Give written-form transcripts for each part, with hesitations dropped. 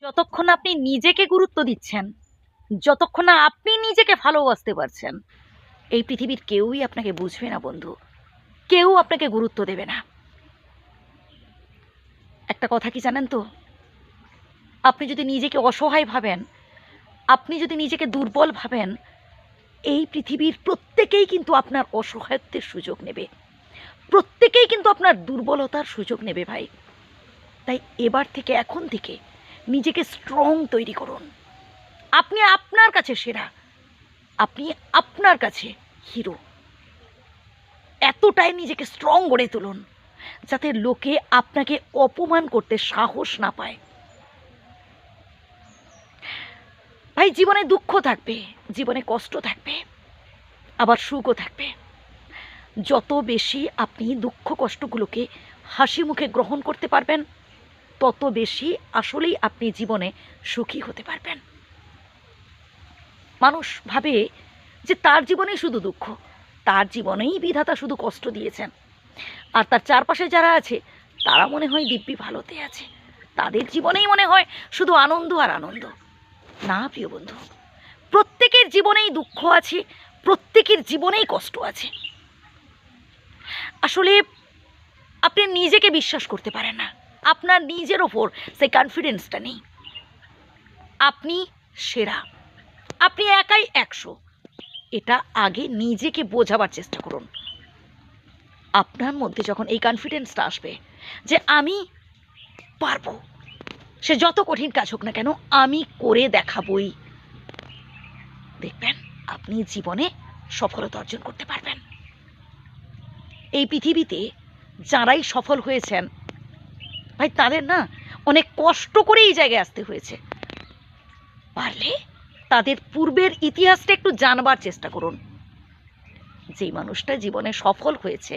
যতক্ষণ না আপনি নিজেকে গুরুত্ব দিচ্ছেন, যতক্ষণ না আপনি নিজেকে ভালোবাসতে পারছেন, এই পৃথিবীর কেউই আপনাকে বুঝবে না বন্ধু, কেউ আপনাকে গুরুত্ব দেবে না। একটা কথা কি জানেন তো, আপনি যদি নিজেকে অসহায় ভাবেন, আপনি যদি নিজেকে দুর্বল ভাবেন, এই পৃথিবীর প্রত্যেকেই কিন্তু আপনার অসহায়ত্বের সুযোগ নেবে, প্রত্যেকেই কিন্তু আপনার দুর্বলতার সুযোগ নেবে ভাই। তাই এবার থেকে, এখন থেকে নিজেকে স্ট্রং তৈরি করুন। আপনি আপনার কাছে সেরা, আপনি আপনার কাছে হিরো। এতটাই নিজেকে স্ট্রং গড়ে তুলুন যাতে লোকে আপনাকে অপমান করতে সাহস না পায়। ভাই, জীবনে দুঃখ থাকবে, জীবনে কষ্ট থাকবে, আবার সুখও থাকবে। যত বেশি আপনি দুঃখ কষ্টগুলোকে হাসি মুখে গ্রহণ করতে পারবেন, তত বেশি আসলেই আপনি জীবনে সুখী হতে পারবেন। মানুষ ভাবে যে তার জীবনেই শুধু দুঃখ, তার জীবনেই বিধাতা শুধু কষ্ট দিয়েছেন, আর তার চারপাশে যারা আছে তারা মনে হয় দিব্যি ভালোতে আছে, তাদের জীবনেই মনে হয় শুধু আনন্দ আর আনন্দ। না প্রিয় বন্ধু, প্রত্যেকের জীবনেই দুঃখ আছে, প্রত্যেকের জীবনেই কষ্ট আছে। আসলে আপনি নিজেকে বিশ্বাস করতে পারেন না, আপনার নিজের ওপর সেই কনফিডেন্সটা নেই। আপনি সেরা, আপনি একাই 100, এটা আগে নিজেকে বোঝাবার চেষ্টা করুন। আপনার মধ্যে যখন এই কনফিডেন্সটা আসবে যে আমি পারবো, সে যত কঠিন কাজ হোক না কেন আমি করে দেখাবই, দেখবেন আপনি জীবনে সফলতা অর্জন করতে পারবেন। এই পৃথিবীতে যারাই সফল হয়েছেন ভাই, তাদের না অনেক কষ্ট করে এই জায়গায় আসতে হয়েছে। পারলে তাদের পূর্বের ইতিহাসটা একটু জানবার চেষ্টা করুন। যেই মানুষটা জীবনে সফল হয়েছে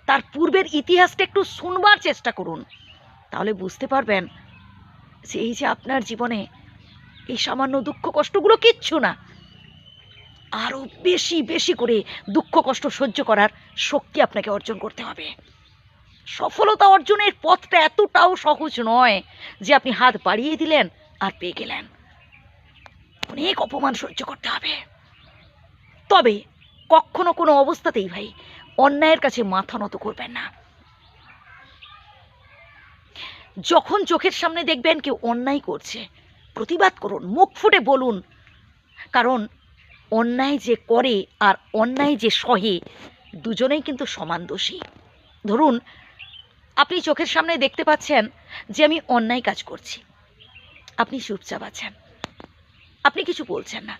তার পূর্বের ইতিহাসটা একটু শুনবার চেষ্টা করুন, তাহলে বুঝতে পারবেন যে এই যে আপনার জীবনে এই সামান্য দুঃখ কষ্টগুলো কিচ্ছু না, আরো বেশি বেশি করে দুঃখ কষ্ট সহ্য করার শক্তি আপনাকে অর্জন করতে হবে। সফলতা অর্জনের পথটা এতটাও সহজ নয় যে আপনি হাত বাড়িয়ে দিলেন আর পেয়ে গেলেন। অনেক অপমান সহ্য করতে হবে। তবে কখনো কোনো অবস্থাতেই ভাই অন্যায়ের কাছে মাথা নত করবেন না। যখন চোখের সামনে দেখবেন কেউ অন্যায় করছে, প্রতিবাদ করুন, মুখ ফুটে বলুন। কারণ অন্যায় যে করে আর অন্যায় যে সহে, দুজনেই কিন্তু সমান দোষী। ধরুন আপনি চোখের সামনে দেখতে পাচ্ছেন যে আমি অন্যায় কাজ করছি, আপনি চুপচাপ আছেন, আপনি কিছু বলছেন না,